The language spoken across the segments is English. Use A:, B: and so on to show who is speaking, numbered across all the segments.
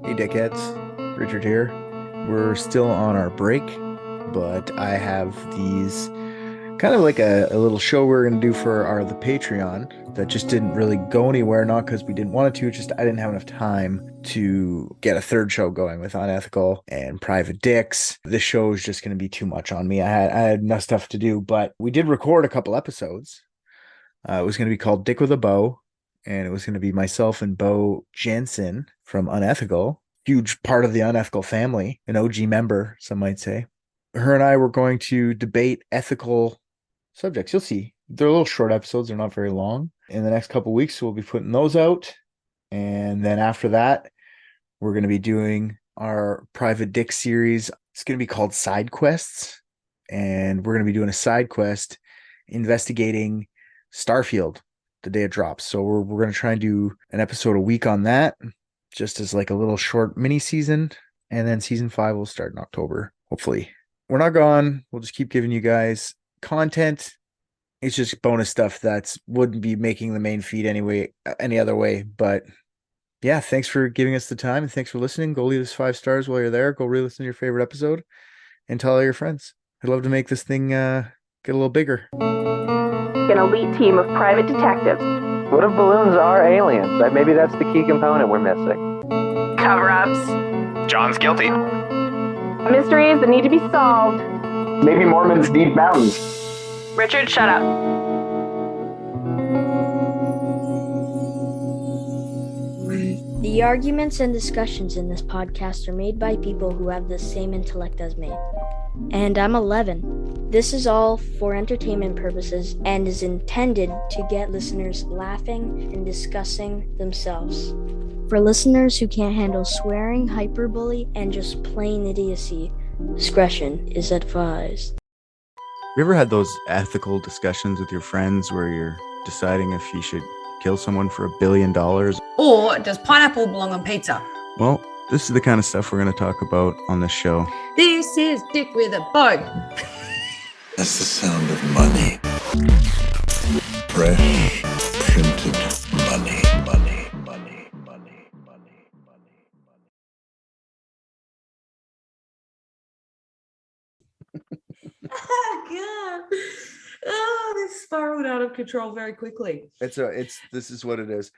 A: Hey, Dickheads. Richard here. We're still on our break, but I have these kind of like a little show we're going to do for the Patreon that just didn't really go anywhere, not because we didn't want it to, just I didn't have enough time to get a third show going with Unethical and Private Dicks. This show is just going to be too much on me. I had enough stuff to do, but we did record a couple episodes. It was going to be called Dick with a Beau, and it was going to be myself and Beau Jansen from Unethical, huge part of the Unethical family, an OG member, some might say. Her and I were going to debate ethical subjects. You'll see. They're little short episodes. They're not very long. In the next couple of weeks, we'll be putting those out. And then after that, we're going to be doing our Private Dick series. It's going to be called Side Quests. And we're going to be doing a side quest investigating Starfield the day it drops. So we're going to try and do an episode a week on that, just as like a little short mini season. And then season 5 will start in October, hopefully. We're not gone. We'll just keep giving you guys content. It's just bonus stuff that wouldn't be making the main feed anyway, any other way. But yeah, thanks for giving us the time and thanks for listening. Go leave us 5 stars while you're there. Go re-listen to your favorite episode and tell all your friends. I'd love to make this thing get a little bigger.
B: An elite team of private detectives.
C: What if balloons are aliens? Maybe that's the key component we're missing.
B: Cover-ups.
D: John's guilty.
B: Mysteries that need to be solved.
E: Maybe Mormons need mountains.
B: Richard, shut up.
F: The arguments and discussions in this podcast are made by people who have the same intellect as me. And I'm 11. This is all for entertainment purposes and is intended to get listeners laughing and discussing themselves. For listeners who can't handle swearing, hyperbole, and just plain idiocy, discretion is advised.
A: Have you ever had those ethical discussions with your friends where you're deciding if you should kill someone for $1 billion?
G: Or does pineapple belong on pizza?
A: Well, this is the kind of stuff we're going to talk about on this show.
G: This is Dick with a Beau.
H: That's the sound of money. Fresh, printed money.
G: Oh, God. Oh, this spiraled out of control very quickly.
A: This is what it is.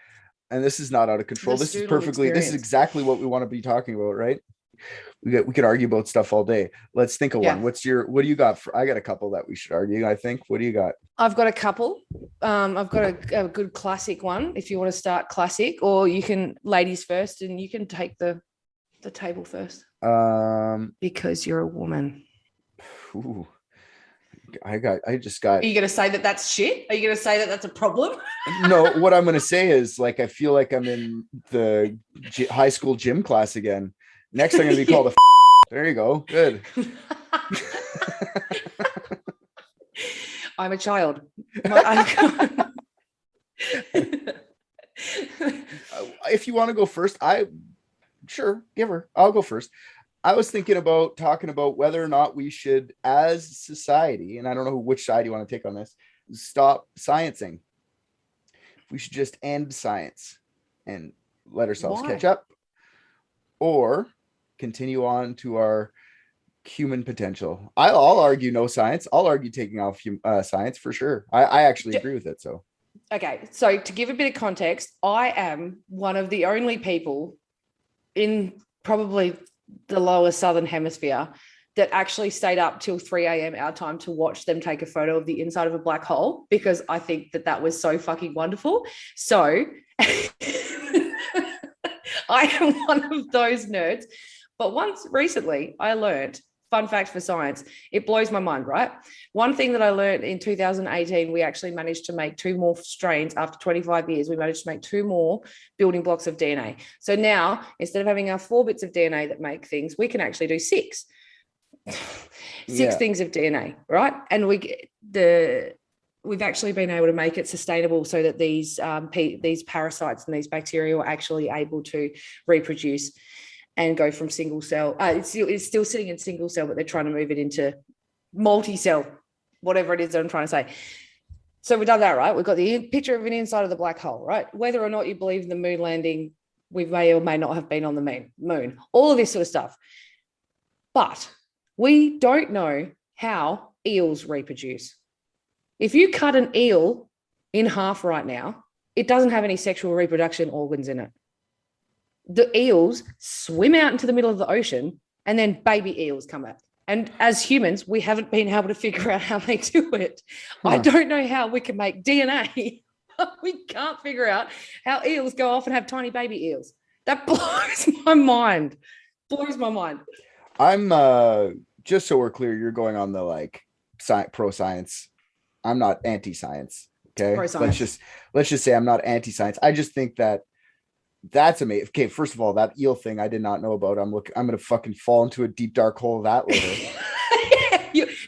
A: And this is not out of control.
G: The
A: This is
G: Steudle
A: perfectly, this is
G: experience.
A: exactly what we want to be talking about, right? We could argue about stuff all day. Let's think of
G: Yeah.
A: one. What do you got? I got a couple that we should argue, I think. What do you got?
G: I've got a couple. I've got a good classic one if you want to start classic, or you can, ladies first, and you can take the table first. Because you're a woman.
A: Ooh, I just got.
G: Are you going to say that that's shit? Are you going to say that that's a problem?
A: No, what I'm going to say is, like, I feel like I'm in the high school gym class again. Next, I'm going to be called a. There you go. Good.
G: I'm a child.
A: If you want to go first, sure, give her. I'll go first. I was thinking about talking about whether or not we should, as society, and I don't know which side you want to take on this, stop sciencing. We should just end science and let ourselves catch up, or continue on to our human potential. I'll argue no science. I'll argue taking off science for sure. I actually agree with it. So,
G: okay. So to give a bit of context, I am one of the only people in probably the lower southern hemisphere that actually stayed up till 3 a.m. our time to watch them take a photo of the inside of a black hole, because I think that was so fucking wonderful. So I am one of those nerds. But once recently I learned, fun fact for science, it blows my mind, right? One thing that I learned in 2018, we actually managed to make 2 more strains after 25 years. We managed to make 2 more building blocks of DNA. So now, instead of having our 4 bits of DNA that make things, we can actually do 6. 6 things of DNA, right? And we've actually been able to make it sustainable so that these parasites and these bacteria are actually able to reproduce and go from single cell. It's still sitting in single cell, but they're trying to move it into multi-cell, whatever it is that I'm trying to say. So we've done that, right? We've got the picture of an inside of the black hole, right? Whether or not you believe in the moon landing, We may or may not have been on the moon, all of this sort of stuff. But we don't know how eels reproduce. If you cut an eel in half right now, it doesn't have any sexual reproduction organs in it. The eels swim out into the middle of the ocean and then baby eels come out. And as humans, we haven't been able to figure out how they do it. I don't know how we can make DNA. We can't figure out how eels go off and have tiny baby eels. That blows my mind. Blows my mind.
A: I'm just so we're clear, you're going on the like pro-science. I'm not anti-science. Okay.
G: Pro-science.
A: Let's just say I'm not anti-science. I just think that's amazing. Okay, first of all, that eel thing I did not know about. I'm gonna fucking fall into a deep dark hole of that later.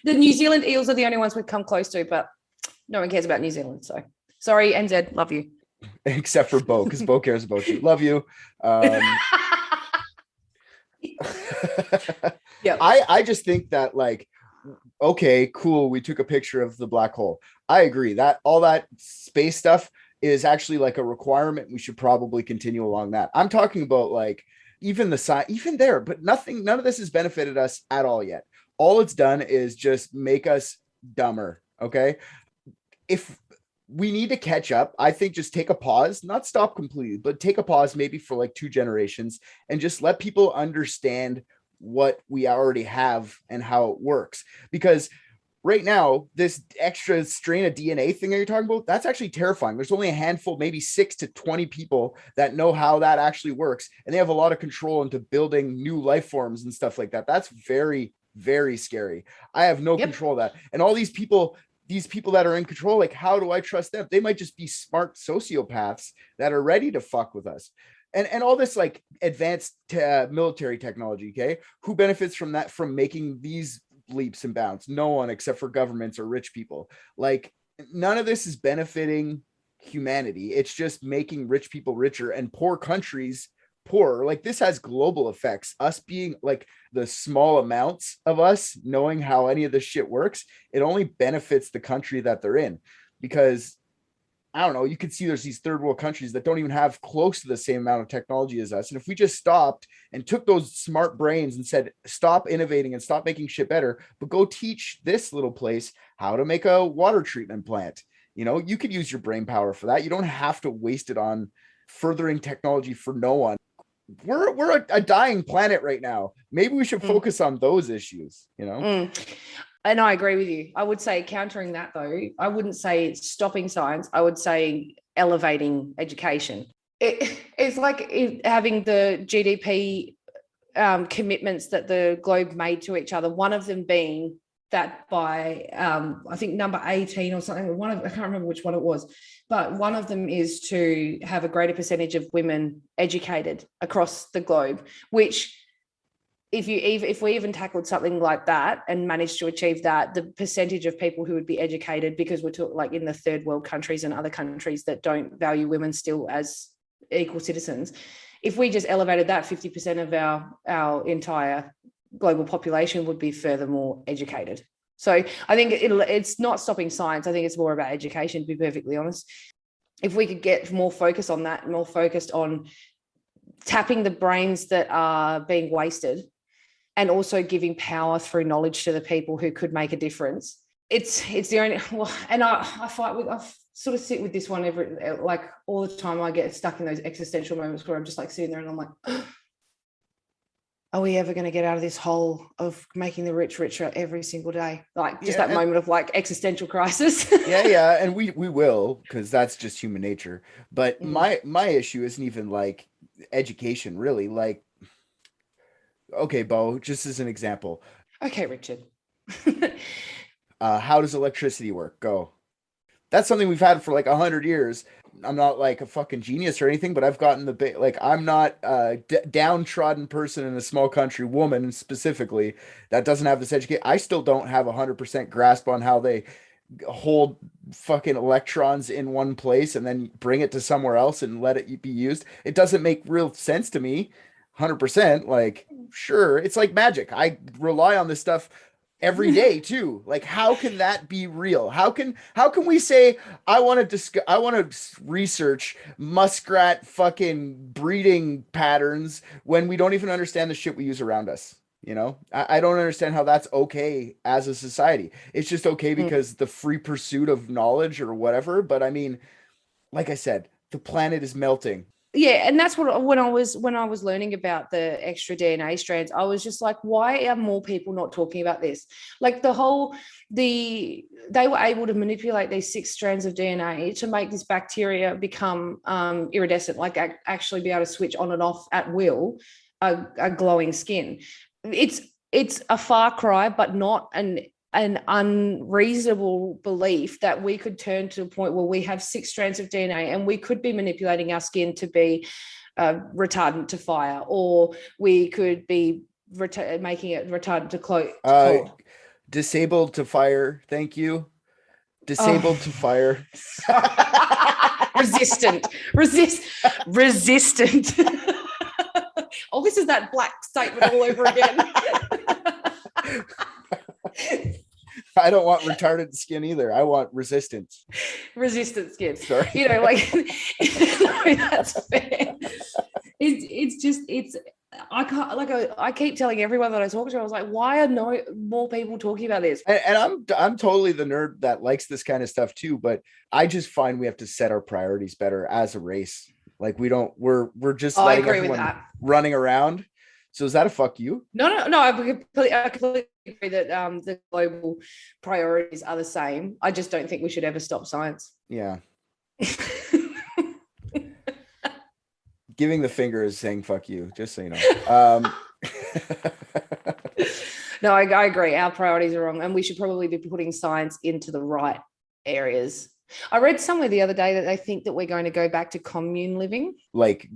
G: The New Zealand eels are the only ones we've come close to, but no one cares about New Zealand. So sorry, NZ, love you.
A: Except for Beau, because Beau cares about you. Love you.
G: Yeah.
A: I just think that like, okay, cool. We took a picture of the black hole. I agree that all that space stuff is actually like a requirement. We should probably continue along that. I'm talking about like even the science, even there, but none of this has benefited us at all yet. All it's done is just make us dumber. Okay. If we need to catch up, I think just take a pause, not stop completely, but take a pause maybe for like 2 generations and just let people understand what we already have and how it works. Because right now, this extra strain of DNA thing that you're talking about, that's actually terrifying. There's only a handful, maybe 6 to 20 people that know how that actually works. And they have a lot of control into building new life forms and stuff like that. That's very, very scary. I have no control of that. And all these people that are in control, like, how do I trust them? They might just be smart sociopaths that are ready to fuck with us. And all this like advanced military technology, okay? Who benefits from that, from making these leaps and bounds? No one, except for governments or rich people. Like, none of this is benefiting humanity. It's just making rich people richer and poor countries poorer. Like, this has global effects. Us being like the small amounts of us knowing how any of this shit works, it only benefits the country that they're in. Because I don't know, you can see there's these third world countries that don't even have close to the same amount of technology as us. And if we just stopped and took those smart brains and said, stop innovating and stop making shit better, but go teach this little place how to make a water treatment plant. You know, you could use your brain power for that. You don't have to waste it on furthering technology for no one. We're a dying planet right now. Maybe we should focus on those issues, you know?
G: And I agree with you. I would say countering that, though, I wouldn't say stopping science. I would say elevating education. It's like having the GDP commitments that the globe made to each other. One of them being that by, I think, number 18 or something. I can't remember which one it was, but one of them is to have a greater percentage of women educated across the globe, which, if we even tackled something like that and managed to achieve that, the percentage of people who would be educated, because we're talking like in the third world countries and other countries that don't value women still as equal citizens, if we just elevated that, 50% of our entire global population would be furthermore educated. So I think it's not stopping science. I think it's more about education, to be perfectly honest. If we could get more focus on that, more focused on tapping the brains that are being wasted, and also giving power through knowledge to the people who could make a difference. It's the only, well, and I sort of sit with this one like all the time. I get stuck in those existential moments where I'm just like sitting there and I'm like, are we ever going to get out of this hole of making the rich richer every single day? Like just that moment of like existential crisis.
A: yeah. And we will, because that's just human nature. But my issue isn't even like education, really. Like, okay, Beau, just as an example.
G: Okay, Richard.
A: How does electricity work? Go. That's something we've had for like 100 years. I'm not like a fucking genius or anything, but I've gotten I'm not a downtrodden person in a small country, woman specifically, that doesn't have this education. I still don't have 100% grasp on how they hold fucking electrons in one place and then bring it to somewhere else and let it be used. It doesn't make real sense to me. 100%. Like, sure, it's like magic. I rely on this stuff every day too. Like, how can that be real? How can we say I want to research muskrat fucking breeding patterns when we don't even understand the shit we use around us? You know, I don't understand how that's okay as a society. It's just okay because the free pursuit of knowledge or whatever. But I mean, like I said, the planet is melting.
G: Yeah, and that's what when I was learning about the extra DNA strands, I was just like, why are more people not talking about this? Like they were able to manipulate these 6 strands of DNA to make this bacteria become iridescent, like actually be able to switch on and off at will a glowing skin. It's a far cry, but not an unreasonable belief that we could turn to a point where we have 6 strands of DNA and we could be manipulating our skin to be retardant to fire, or we could be making it retardant to cold.
A: Disabled to fire. Thank you. Disabled to fire.
G: Resistant. Oh, this is that black statement all over again.
A: I don't want retarded skin either. I want resistant
G: Skin.
A: Sorry.
G: You know, like no, that's fair. I keep telling everyone that I talk to, I was like, why are no more people talking about this?
A: And I'm totally the nerd that likes this kind of stuff too, but I just find we have to set our priorities better as a race. Like we're just letting everyone running around. So is that a fuck you?
G: No. I completely agree that the global priorities are the same. I just don't think we should ever stop science.
A: Yeah. Giving the finger is saying fuck you, just so you know.
G: No, I agree. Our priorities are wrong, and we should probably be putting science into the right areas. I read somewhere the other day that they think that we're going to go back to commune living. Like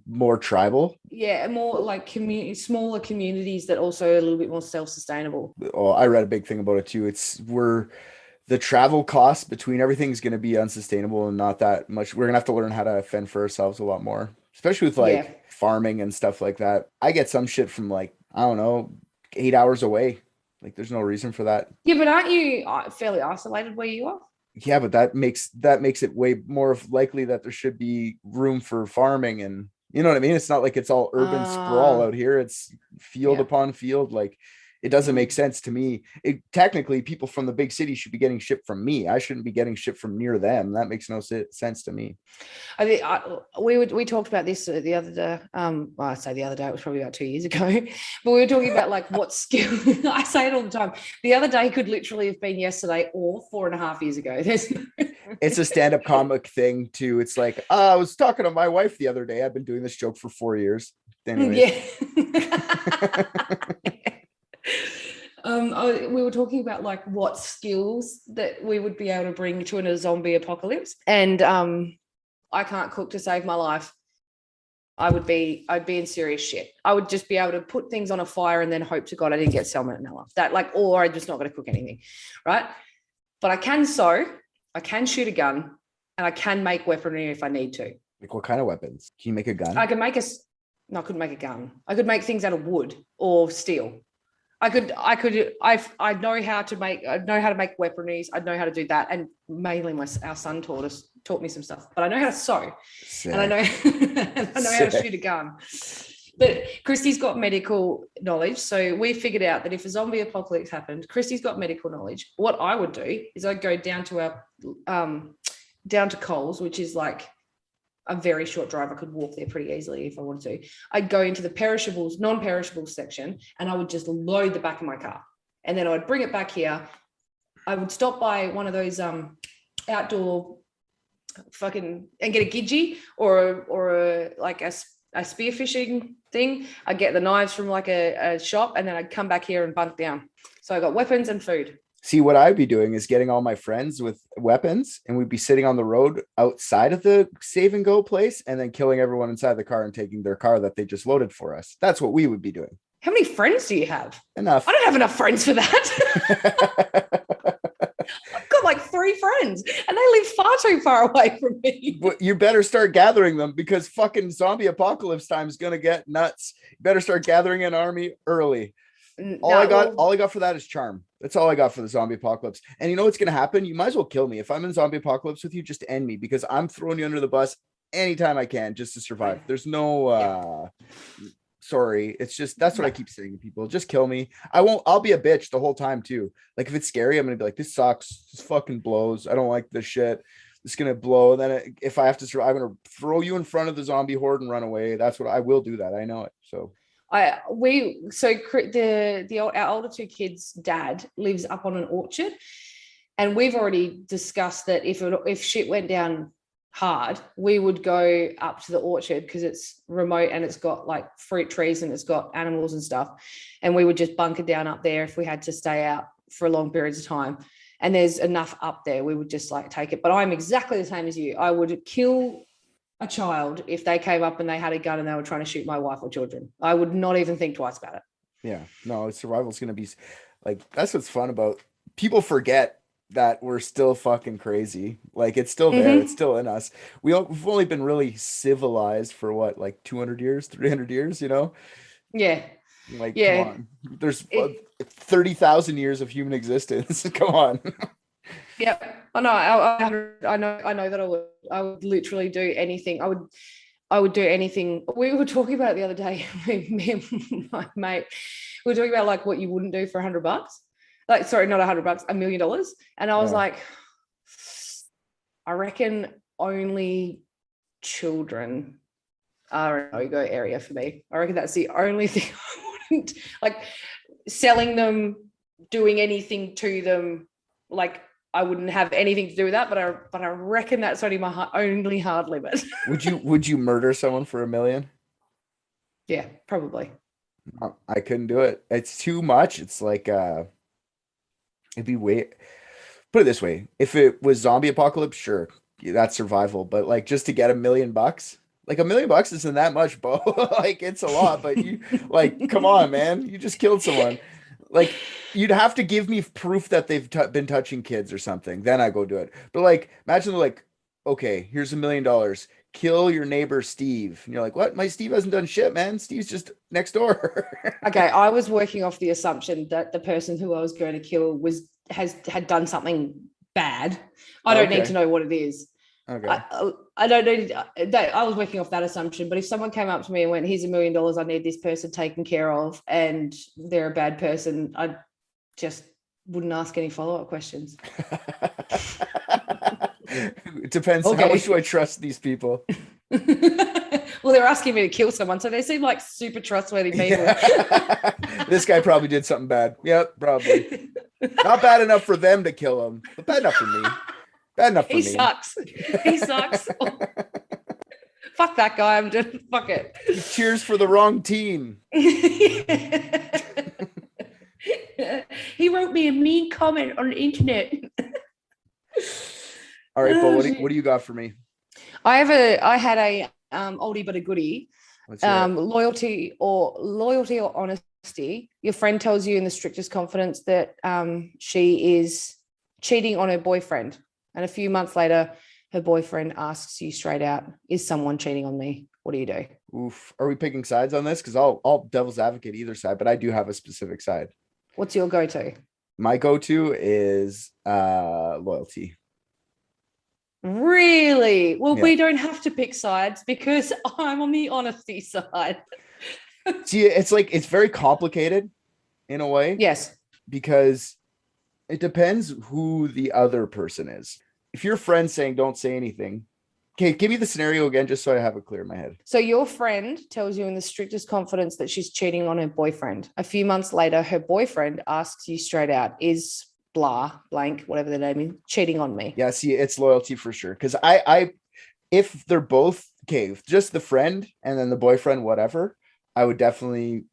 A: more tribal?
G: Yeah, more like smaller communities that also are a little bit more self-sustainable.
A: Oh, I read a big thing about it too. The travel costs between everything's going to be unsustainable and not that much. We're going to have to learn how to fend for ourselves a lot more, especially with farming and stuff like that. I get some shit from I don't know, 8 hours away. Like there's no reason for that.
G: Yeah, but aren't you fairly isolated where you are?
A: Yeah, but that makes it way more likely that there should be room for farming, and you know what I mean? It's not like it's all urban sprawl out here. It's field upon field. Like it doesn't make sense to me. Technically, people from the big city should be getting shit from me. I shouldn't be getting shit from near them. That makes no sense to me.
G: I think we talked about this the other day. Well, I say the other day, it was probably about 2 years ago, but we were talking about what skill. I say it all the time. The other day could literally have been yesterday or 4.5 years ago.
A: It's a stand-up comic thing too. It's like, I was talking to my wife the other day. I've been doing this joke for 4 years. Anyways.
G: Yeah. We were talking about what skills that we would be able to bring to a zombie apocalypse, and I can't cook to save my life. I'd be in serious shit. I would just be able to put things on a fire and then hope to God I didn't get salmonella. Or I'm just not going to cook anything, right? But I can sew, I can shoot a gun, and I can make weaponry if I need to.
A: Like what kind of weapons? Can you make a gun?
G: I couldn't make a gun. I could make things out of wood or steel. I know how to make weaponries. I know how to do that. And mainly our son taught me some stuff, but I know how to sew. Sick. And I know how to shoot a gun. But Christy's got medical knowledge. So we figured out that if a zombie apocalypse happened, Christy's got medical knowledge. What I would do is I'd go down to Coles, which is like a very short drive. I could walk there pretty easily if I wanted to. I'd go into the non-perishables section, and I would just load the back of my car. And then I would bring it back here. I would stop by one of those outdoor and get a gidgee or a spearfishing thing. I'd get the knives from a shop, and then I'd come back here and bunk down. So I got weapons and food.
A: See, what I'd be doing is getting all my friends with weapons, and we'd be sitting on the road outside of the save and go place, and then killing everyone inside the car and taking their car that they just loaded for us. That's what we would be doing.
G: How many friends do you have?
A: Enough.
G: I don't have enough friends for that. I've got 3 friends, and they live far too far away from me.
A: But you better start gathering them, because fucking zombie apocalypse time is going to get nuts. You better start gathering an army early. All I got for that is charm. That's all I got for the zombie apocalypse. And you know what's gonna happen? You might as well kill me. If I'm in zombie apocalypse with you, just end me, because I'm throwing you under the bus anytime I can just to survive. There's no sorry. It's just, that's what I keep saying to people. Just kill me. I'll be a bitch the whole time too. Like if it's scary, I'm gonna be like, this sucks. This fucking blows. I don't like this shit. It's gonna blow. Then if I have to survive, I'm gonna throw you in front of the zombie horde and run away. That's what I will do. That I know it. So
G: our older two kids' dad lives up on an orchard, and we've already discussed that if shit went down hard, we would go up to the orchard because it's remote and it's got like fruit trees and it's got animals and stuff, and we would just bunker down up there if we had to stay out for long periods of time. And there's enough up there, we would just like take it. But I'm exactly the same as you. I would kill a child if they came up and they had a gun and they were trying to shoot my wife or children. I would not even think twice about it.
A: yeah, no, survival's gonna be like, that's what's fun about, people forget that we're still fucking crazy. Like it's still there. It's still in us. We've only been really civilized for what, like 200 years, 300 years, you know?
G: Yeah.
A: Like, come on. There's 30,000 years of human existence. Come on.
G: Yep. I know that I would literally do anything. I would do anything. We were talking about it the other day. Me and my mate, we were talking about like what you wouldn't do for $100. Like, sorry, not $100, $1 million. And I was like, I reckon only children are a no-go area for me. I reckon that's the only thing I wouldn't, like selling them, doing anything to them. Like I wouldn't have anything to do with that, but I reckon that's only my only hard limit.
A: Would you murder someone for $1 million?
G: Yeah, probably.
A: I couldn't do it. It's too much. It's like, it'd be put it this way. If it was zombie apocalypse, sure, that's survival. But like just to get $1 million, like $1 million isn't that much, Beau. Like it's a lot, but you like, come on, man, you just killed someone. Like you'd have to give me proof that they've been touching kids or something. Then I go do it. But like, imagine like, okay, here's $1 million. Kill your neighbor Steve. And you're like, what? My Steve hasn't done shit, man. Steve's just next door.
G: Okay, I was working off the assumption that the person who I was going to kill had done something bad. I don't need to know what it is.
A: Okay.
G: I don't need that. I was working off that assumption. But if someone came up to me and went, "Here's $1 million. I need this person taken care of," and they're a bad person, I just wouldn't ask any follow-up questions.
A: It depends. Okay. How much do I trust these people?
G: Well, they're asking me to kill someone, so they seem like super trustworthy people.
A: Yeah. This guy probably did something bad. Yep, probably. Not bad enough for them to kill him, but bad enough for me. Bad enough for me.
G: He sucks. Fuck that guy. I'm just fuck it.
A: Cheers for the wrong team.
G: He wrote me a mean comment on the internet.
A: All right, Beau, what do you got for me?
G: I had a oldie but a goodie. Loyalty or honesty. Your friend tells you in the strictest confidence that she is cheating on her boyfriend, and a few months later her boyfriend asks you straight out, "Is someone cheating on me? What do you do?"
A: Oof. Are we picking sides on this? Because I'll devil's advocate either side, but I do have a specific side.
G: What's your go-to?
A: My go-to is loyalty.
G: Really? Well, we don't have to pick sides because I'm on the honesty side.
A: See, it's like, it's very complicated in a way.
G: Yes.
A: Because it depends who the other person is. If your friend's saying, don't say anything. Okay, give me the scenario again, just so I have it clear in my head.
G: So your friend tells you in the strictest confidence that she's cheating on her boyfriend. A few months later, her boyfriend asks you straight out, "Is blah, blank, whatever the name is, cheating on me?"
A: Yeah, see, it's loyalty for sure. Because if they're both, okay, just the friend and then the boyfriend, whatever, I would definitely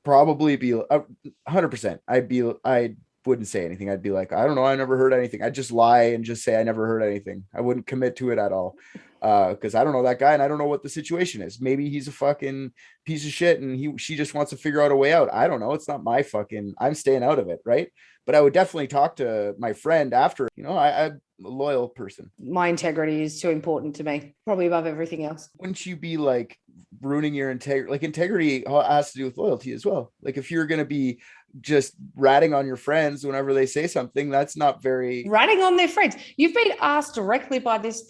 A: probably be 100%. I wouldn't say anything. I'd be like, I don't know, I never heard anything. I'd just lie and just say I never heard anything. I wouldn't commit to it at all. because I don't know that guy and I don't know what the situation is. Maybe he's a fucking piece of shit and she just wants to figure out a way out. I don't know. It's not my fucking, I'm staying out of it, right? But I would definitely talk to my friend after, I'm a loyal person.
G: My integrity is too important to me, probably above everything else.
A: Wouldn't you be like ruining your integrity? Like integrity has to do with loyalty as well. Like if you're going to be just ratting on your friends whenever they say something, that's not very...
G: Ratting on their friends. You've been asked directly by this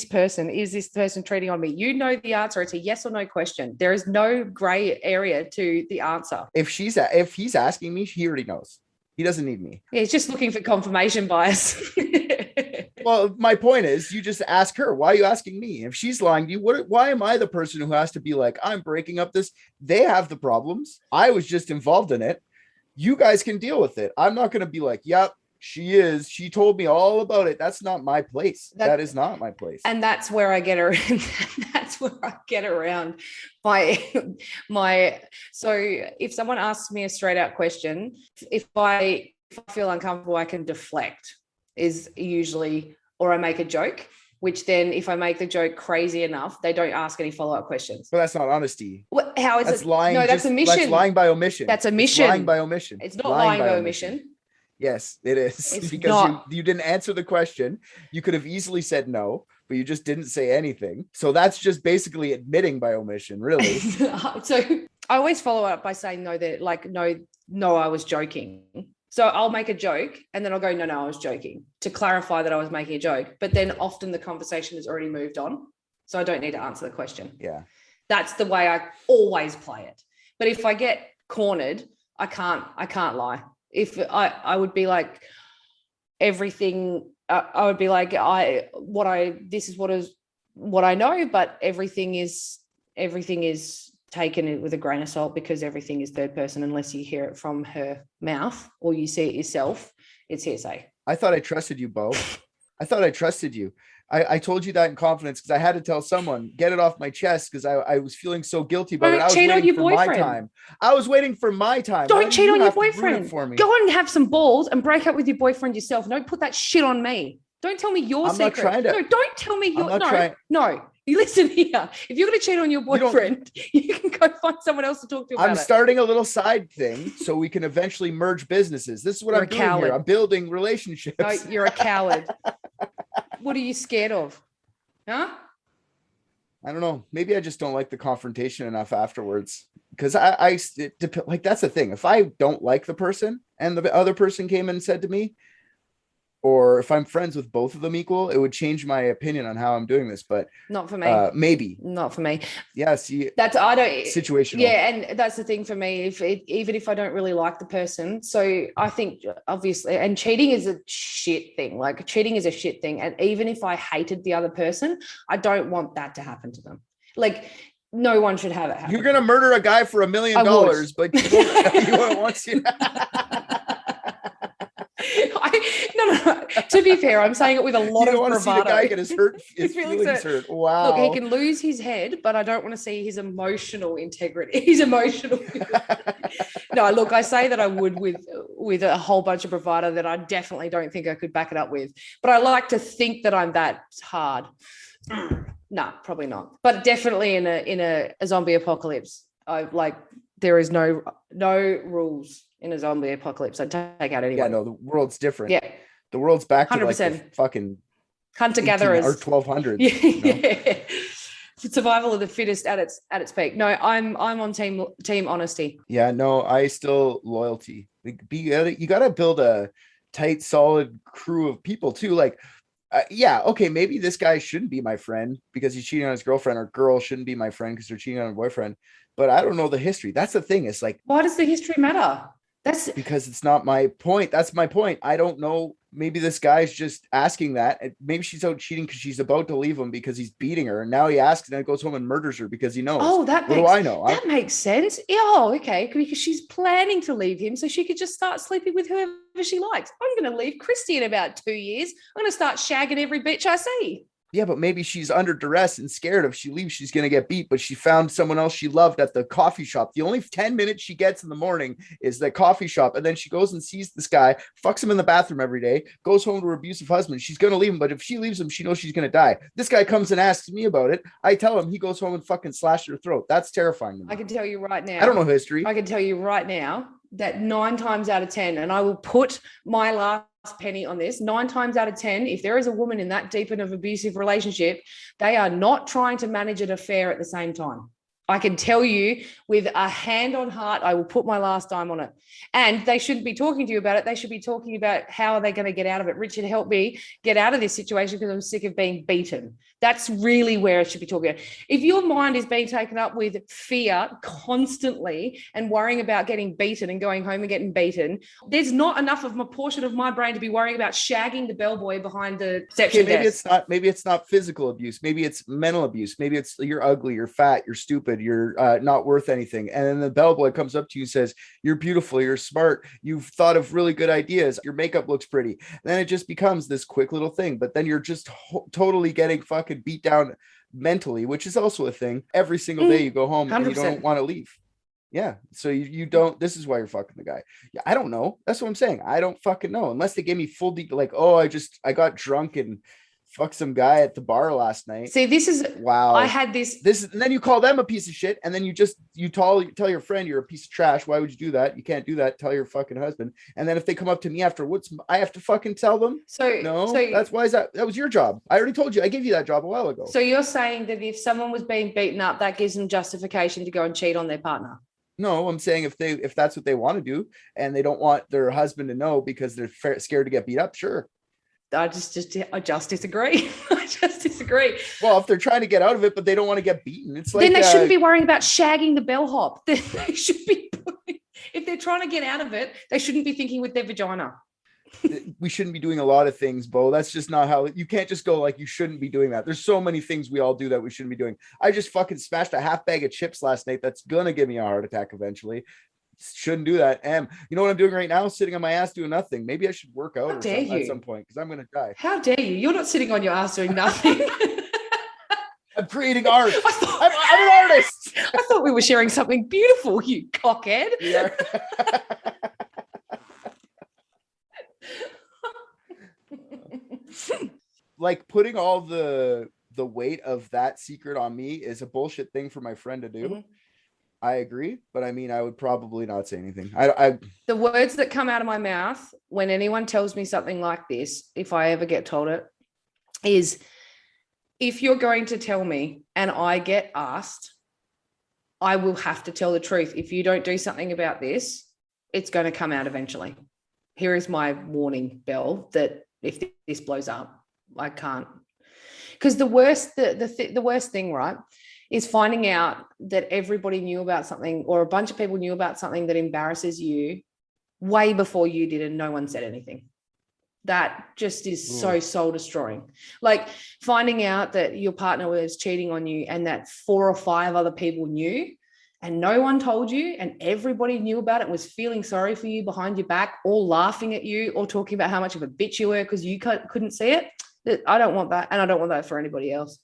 G: person, is this person treating on me? You know the answer. It's a yes or no question. There is no gray area to the answer.
A: If he's asking me, he already knows. He doesn't need me.
G: Yeah, he's just looking for confirmation bias.
A: Well, my point is, you just ask her, why are you asking me? If she's lying to you, why am I the person who has to be like, I'm breaking up this? They have the problems. I was just involved in it. You guys can deal with it. I'm not going to be like, yep, she is. She told me all about it. That's not my place. That is not my place.
G: And that's where I get around. That's where I get around my. So if someone asks me a straight out question, if I feel uncomfortable, I can deflect. Is usually, or I make a joke, which then if I make the joke crazy enough, they don't ask any follow-up questions.
A: But that's not honesty.
G: How is
A: that's
G: it?
A: Lying.
G: No, that's omission.
A: That's lying by omission.
G: That's omission.
A: It's lying by omission.
G: It's not lying by omission.
A: Yes, it is.
G: It's
A: because
G: not.
A: You didn't answer the question. You could have easily said no, but you just didn't say anything. So that's just basically admitting by omission, really.
G: So I always follow up by saying no, I was joking. So I'll make a joke and then I'll go, no, I was joking, to clarify that I was making a joke. But then often the conversation has already moved on. So I don't need to answer the question.
A: Yeah.
G: That's the way I always play it. But if I get cornered, I can't lie. If I would be like everything, I would be like, this is what I know, but everything is taken it with a grain of salt, because everything is third person unless you hear it from her mouth or you see it yourself. It's hearsay.
A: I thought I trusted you, Beau. I thought I trusted you. I told you that in confidence because I had to tell someone, get it off my chest, because I was feeling so guilty about it. I was
G: cheat on your boyfriend.
A: My time. I was waiting for my time.
G: Don't cheat on your boyfriend.
A: For me?
G: Go and have some balls and break up with your boyfriend yourself. Don't put that shit on me. Don't tell me your secret.
A: Not trying to.
G: No, don't tell me your.
A: No.
G: You listen here. If you're going to cheat on your boyfriend, you can go find someone else to talk to about it.
A: I'm starting a little side thing so we can eventually merge businesses. This is what I'm doing here. I'm building relationships.
G: No, you're a coward. What are you scared of? Huh?
A: I don't know. Maybe I just don't like the confrontation enough afterwards. Because like that's the thing. If I don't like the person and the other person came and said to me, or if I'm friends with both of them equal, it would change my opinion on how I'm doing this. But
G: not for me.
A: Maybe
G: not for me.
A: Yeah. See,
G: I don't
A: situational.
G: Yeah, and that's the thing for me. Even if I don't really like the person, so I think obviously, and cheating is a shit thing. Like cheating is a shit thing, and even if I hated the other person, I don't want that to happen to them. Like no one should have it happen.
A: You're gonna murder a guy for $1 million, but you won't want to.
G: No. To be fair, I'm saying it with a lot of bravado.
A: See the guy get his feelings hurt. Wow.
G: Look, he can lose his head, but I don't want to see his emotional integrity. His emotional. No, look, I say that I would with a whole bunch of bravado that I definitely don't think I could back it up with. But I like to think that I'm that hard. No, probably not. But definitely in a zombie apocalypse, there is no rules. In a zombie apocalypse, I'd take out anyone.
A: Yeah, no, the world's different.
G: Yeah.
A: The world's back to
G: 100%.
A: like the fucking
G: hunter-gatherers.
A: Or 1200s.
G: Yeah. Survival of the fittest at its peak. No, I'm on team honesty.
A: Yeah, no, I still loyalty. You got to build a tight, solid crew of people too. Like, yeah, okay, maybe this guy shouldn't be my friend because he's cheating on his girlfriend, or girl shouldn't be my friend because they're cheating on a boyfriend. But I don't know the history. That's the thing. It's like,
G: why does the history matter? That's
A: because it's not my point. That's my point. I don't know. Maybe this guy's just asking that. Maybe she's out cheating because she's about to leave him because he's beating her. And now he asks and then goes home and murders her because he knows.
G: Oh,
A: what do I know?
G: That makes sense. Yeah, oh, okay. Because she's planning to leave him so she could just start sleeping with whoever she likes. I'm going to leave Christy in about 2 years. I'm going to start shagging every bitch I see.
A: Yeah, but maybe she's under duress and scared if she leaves, she's going to get beat. But she found someone else she loved at the coffee shop. The only 10 minutes she gets in the morning is the coffee shop. And then she goes and sees this guy, fucks him in the bathroom every day, goes home to her abusive husband. She's going to leave him. But if she leaves him, she knows she's going to die. This guy comes and asks me about it. I tell him, he goes home and fucking slashes her throat. That's terrifying to me.
G: I can tell you right now.
A: I don't know history.
G: I can tell you right now that 9 times out of 10, and I will put my last penny on this, 9 times out of 10, if there is a woman in that deep of abusive relationship, they are not trying to manage an affair at the same time. I can tell you with a hand on heart, I will put my last dime on it. And they shouldn't be talking to you about it. They should be talking about how are they going to get out of it. Richard, help me get out of this situation because I'm sick of being beaten. That's really where it should be talking about. If your mind is being taken up with fear constantly and worrying about getting beaten and going home and getting beaten, there's not enough of a portion of my brain to be worrying about shagging the bellboy behind the reception desk.
A: Maybe it's not physical abuse. Maybe it's mental abuse. Maybe it's you're ugly, you're fat, you're stupid, you're not worth anything. And then the bellboy comes up to you and says, you're beautiful, you're smart, you've thought of really good ideas, your makeup looks pretty. And then it just becomes this quick little thing. But then you're just totally getting fucking beat down mentally, which is also a thing. Every single day you go home 100%. And you don't want to leave. Yeah. So you don't, this is why you're fucking the guy. Yeah. I don't know. That's what I'm saying. I don't fucking know unless they gave me full detail. Like, oh, I got drunk and fucked some guy at the bar last night.
G: See, this is
A: wow.
G: I had this,
A: and then you call them a piece of shit. And then you tell your friend you're a piece of trash. Why would you do that? You can't do that. Tell your fucking husband. And then if they come up to me afterwards, I have to fucking tell them. That's why that was your job. I already told you. I gave you that job a while ago.
G: So you're saying that if someone was being beaten up, that gives them justification to go and cheat on their partner?
A: No, I'm saying if that's what they want to do and they don't want their husband to know because they're scared to get beat up, sure.
G: I just disagree. I just disagree.
A: Well, if they're trying to get out of it, but they don't want to get beaten, it's like
G: then they shouldn't be worrying about shagging the bellhop. They should be. If they're trying to get out of it, they shouldn't be thinking with their vagina.
A: We shouldn't be doing a lot of things, Beau. That's just not how you can't just go like you shouldn't be doing that. There's so many things we all do that we shouldn't be doing. I just fucking smashed a half bag of chips last night. That's gonna give me a heart attack eventually. Shouldn't do that. And you know what I'm doing right now? Sitting on my ass doing nothing. Maybe I should work out at some point because I'm gonna die.
G: How dare you? You're not sitting on your ass doing nothing.
A: I'm creating art. I'm an artist.
G: I thought we were sharing something beautiful, you cockhead.
A: Yeah. Like putting all the weight of that secret on me is a bullshit thing for my friend to do. Mm-hmm. I agree, but I mean, I would probably not say anything.
G: The words that come out of my mouth when anyone tells me something like this, if I ever get told it, is if you're going to tell me and I get asked, I will have to tell the truth. If you don't do something about this, it's going to come out eventually. Here is my warning bell that if this blows up, I can't. Because the worst thing, right, is finding out that everybody knew about something or a bunch of people knew about something that embarrasses you way before you did and no one said anything. That just is so soul destroying. Like finding out that your partner was cheating on you and that 4 or 5 other people knew and no one told you and everybody knew about it, was feeling sorry for you behind your back, all laughing at you or talking about how much of a bitch you were because you couldn't see it. I don't want that. And I don't want that for anybody else.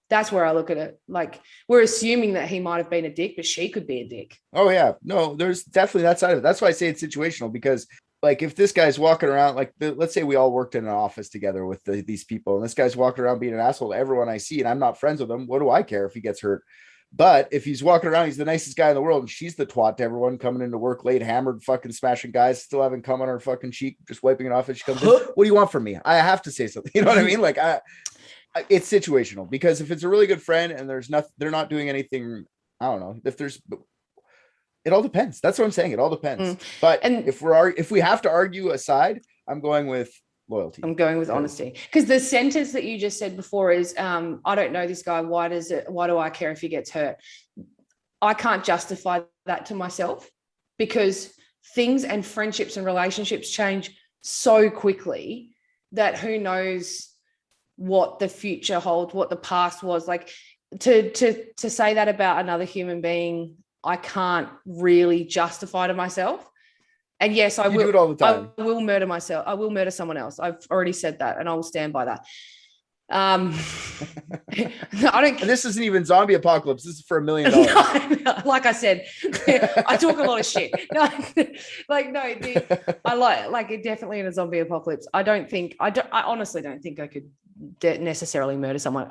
G: That's where I look at it. Like we're assuming that he might have been a dick, but she could be a dick.
A: Oh yeah. No, there's definitely that side of it. That's why I say it's situational because like if this guy's walking around, like let's say we all worked in an office together with these people and this guy's walking around being an asshole to everyone I see and I'm not friends with him. What do I care if he gets hurt? But if he's walking around, he's the nicest guy in the world and she's the twat to everyone coming into work late, hammered, fucking smashing guys, still having cum on her fucking cheek, just wiping it off as she comes in. What do you want from me? I have to say something. You know what I mean? Like it's situational because if it's a really good friend and they're not doing anything, I don't know it all depends. That's what I'm saying. It all depends. But if we have to argue aside, I'm going with loyalty.
G: I'm going with honesty because the sentence that you just said before is, I don't know this guy. Why do I care if he gets hurt? I can't justify that to myself because things and friendships and relationships change so quickly that who knows what the future holds, what the past was. Like to say that about another human being, I can't really justify to myself. And yes, I will do it all the time. I will murder myself. I will murder someone else. I've already said that and I will stand by that. I don't.
A: And this isn't even zombie apocalypse. This is for $1 million.
G: No, like I said, I talk a lot of shit. No, I like it definitely in a zombie apocalypse. I honestly don't think I could necessarily murder someone.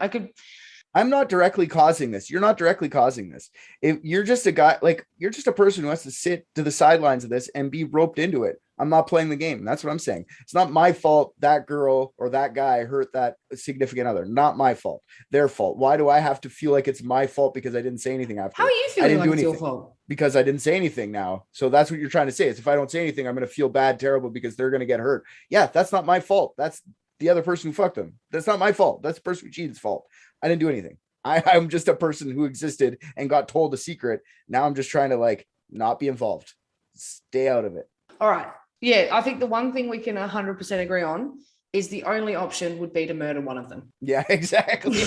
A: I'm not directly causing this. You're not directly causing this. If you're just a guy, like you're just a person who has to sit to the sidelines of this and be roped into it. I'm not playing the game. That's what I'm saying. It's not my fault that girl or that guy hurt that significant other. Not my fault. Their fault. Why do I have to feel like it's my fault because I didn't say anything after?
G: How are you feeling like it's your fault?
A: Because I didn't say anything now. So that's what you're trying to say is if I don't say anything, I'm going to feel bad, terrible because they're going to get hurt. Yeah, that's not my fault. That's the other person who fucked them. That's not my fault. That's the person who cheated's fault. I didn't do anything. I'm just a person who existed and got told a secret. Now I'm just trying to like not be involved. Stay out of it.
G: All right. Yeah, I think the one thing we can 100% agree on is the only option would be to murder one of them.
A: Yeah, exactly.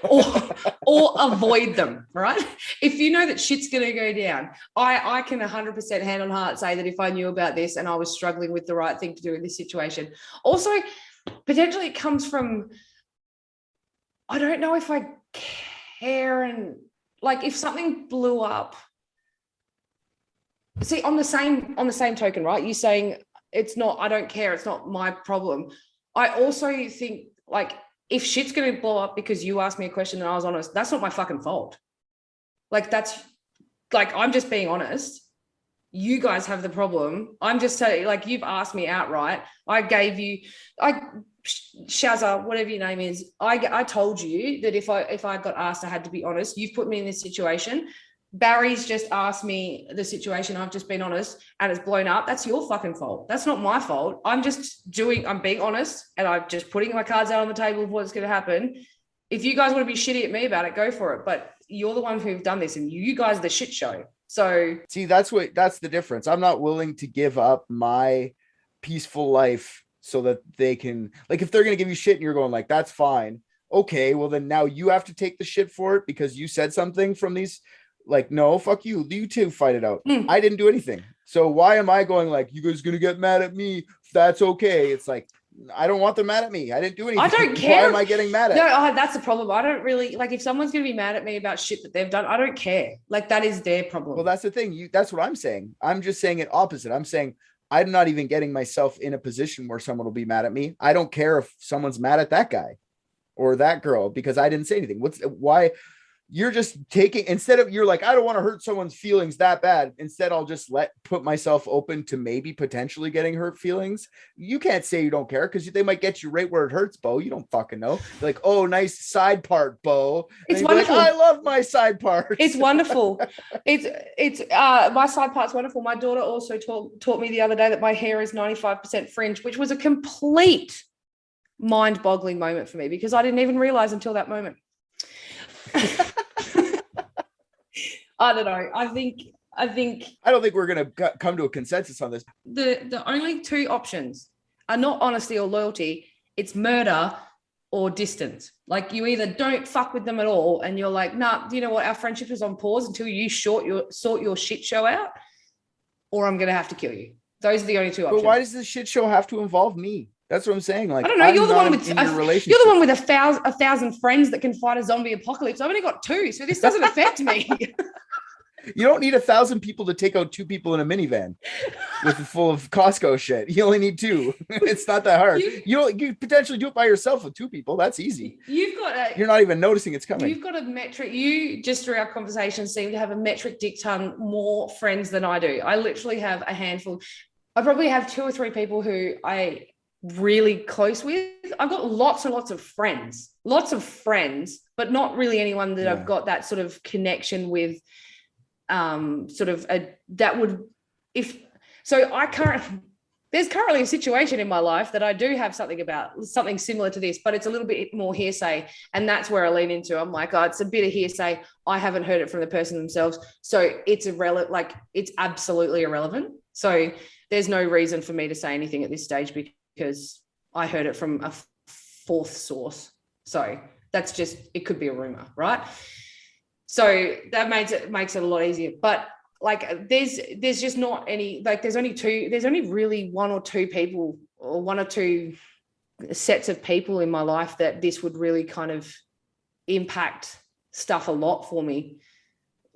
G: or avoid them, right? If you know that shit's going to go down, I can 100% hand on heart say that if I knew about this and I was struggling with the right thing to do in this situation. Also, potentially it comes from, I don't know if I care and like if something blew up. See, on the same token, right? You saying it's not, I don't care, it's not my problem. I also think like if shit's going to blow up because you asked me a question and I was honest, that's not my fucking fault. Like that's like, I'm just being honest. You guys have the problem. I'm just saying, like, you've asked me outright. Shazza, whatever your name is, I told you that if I got asked, I had to be honest. You've put me in this situation. Barry's just asked me the situation. I've just been honest and it's blown up. That's your fucking fault. That's not my fault. I'm being honest and I'm just putting my cards out on the table of what's going to happen. If you guys want to be shitty at me about it, go for it. But you're the one who've done this and you guys are the shit show. So
A: see, that's the difference. I'm not willing to give up my peaceful life so that they can, like, if they're going to give you shit and you're going like, that's fine. Okay. Well, then now you have to take the shit for it because you said something from these. Like, no, fuck you. You two fight it out. I didn't do anything. So why am I going like, you guys gonna get mad at me? That's okay. It's like, I don't want them mad at me. I didn't do anything.
G: I don't care.
A: Why am I getting mad at?
G: No, that's the problem. I don't really like if someone's gonna be mad at me about shit that they've done. I don't care. Like that is their problem.
A: Well, that's the thing. That's what I'm saying. I'm just saying it opposite. I'm saying I'm not even getting myself in a position where someone will be mad at me. I don't care if someone's mad at that guy or that girl because I didn't say anything. Why? You're just taking, instead of, you're like, I don't want to hurt someone's feelings that bad. Instead, I'll just put myself open to maybe potentially getting hurt feelings. You can't say you don't care because they might get you right where it hurts, Beau. You don't fucking know. You're like, oh, nice side part, Beau. And
G: it's wonderful.
A: Like, I love my side part.
G: It's wonderful. It's my side part's wonderful. My daughter also taught me the other day that my hair is 95% fringe, which was a complete mind-boggling moment for me because I didn't even realize until that moment. I don't know. I don't think we're going to come to a consensus on this. The only two options are not honesty or loyalty. It's murder or distance. Like you either don't fuck with them at all and you're like, nah, you know what? Our friendship is on pause until you sort your shit show out, or I'm going to have to kill you. Those are the only two options.
A: But why does this shit show have to involve me? That's what I'm saying. Like,
G: I don't know. You're the one with a thousand friends that can fight a zombie apocalypse. I've only got 2, so this doesn't affect me.
A: You don't need 1,000 people to take out 2 people in a minivan full of Costco shit. You only need 2. It's not that hard. You potentially do it by yourself with 2 people. That's easy. You're not even noticing it's coming.
G: You've got a metric. You just through our conversation seem to have a metric dick ton more friends than I do. I literally have a handful. I probably have 2 or 3 people who I really close with. I've got lots and lots of friends, but not really anyone that I've got that sort of connection with. There's currently a situation in my life that I do have something similar to this, but it's a little bit more hearsay. And that's where I lean into. I'm like, oh, it's a bit of hearsay. I haven't heard it from the person themselves. So it's it's absolutely irrelevant. So there's no reason for me to say anything at this stage because I heard it from a 4th source. So that's just, it could be a rumor, right? So that makes it a lot easier. But like, there's just not any, like, there's only really 1 or 2 people or 1 or 2 sets of people in my life that this would really kind of impact stuff a lot for me.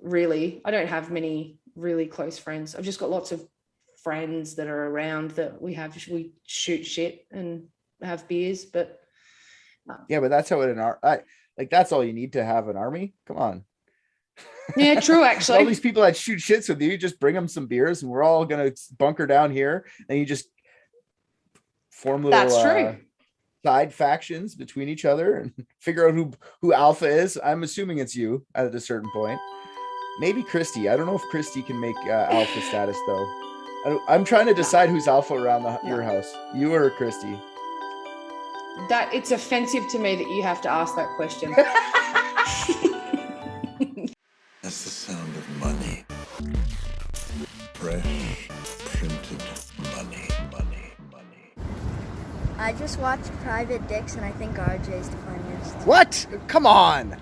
G: Really, I don't have many really close friends. I've just got lots of friends that are around that we shoot shit and have beers, but
A: Yeah, but that's how that's all you need to have an army. Come on.
G: yeah, true. Actually,
A: All these people that shoot shits with you, just bring them some beers, and we're all gonna bunker down here, and you just form little
G: that's true.
A: Side factions between each other and figure out who alpha is. I'm assuming it's you at a certain point. Maybe Christy. I don't know if Christy can make alpha status though. I'm trying to decide who's alpha around your house, you or Christy.
G: That it's offensive to me that you have to ask that question.
H: That's the sound of money. Fresh, printed money, money, money.
F: I just watched Private Dicks, and I think RJ's the funniest.
A: What? Come on.